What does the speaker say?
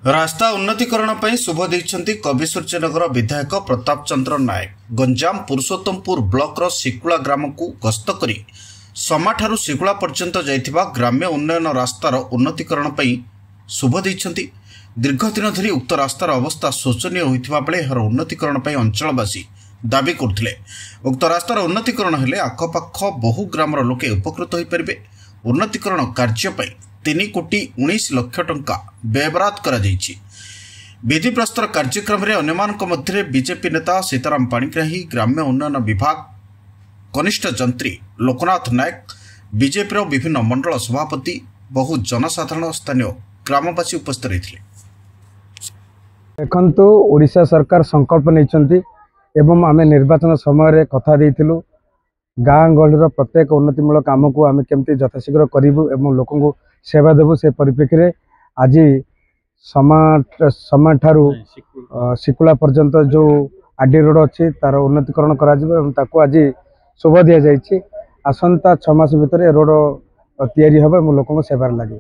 रास्ता उन्नतीकरण पर शुभ देइछन्ति कवि सूर्यनगर विधायक प्रताप चंद्र नायक। गंजाम पुरुषोत्तमपुर ब्लॉक शिकुला ग्राम को गस्त करी समाठारु शिकुला पर्यंत जाइथिबा ग्राम्य उन्नयन रास्तार उन्नतीकरण पर शुभ देइछन्ति। दीर्घ दिन धरी उक्त रास्तार अवस्था शोचनीय होइथिबा बेले एहार उन्नतीकरण पर अंचलवासी दाबी करथिले। उक्त रास्तार उन्नतीकरण हेले आखपाख बहु ग्रामर लोके उपकृत होई परिबे। उन्नतीकरण कार्य पर 3,19,00,000 टंका व्ययबराद करा जाइछि। विधि प्रस्तर कार्यक्रम में अन्यमानक मध्य बीजेपी नेता सीताराम पाणिग्राही, ग्राम्य उन्नयन विभाग कनिष्ठ जंत्री लोकनाथ नायक, बीजेपी विभिन्न मंडल सभापति, बहु जनसाधारण स्थानीय ग्रामवासी उपस्थित रही। देखु ओडिशा सरकार संकल्प नहीं आम निर्वाचन समय कथा देइथिलु गाँ गहली प्रत्येक उन्नतिमूलक काम को आम केमती यथाशीघ्र करूँ और लोक सेवा देवु। से परिप्रेक्षी आज समाठारु शिकुला पर्यंत जो आरडी रोड अच्छी तार उन्नतीकरण करा आज शुभ दि जाइए। आसंता 6 मास भितर रोड तैयारी हम लोक सेवार लगे।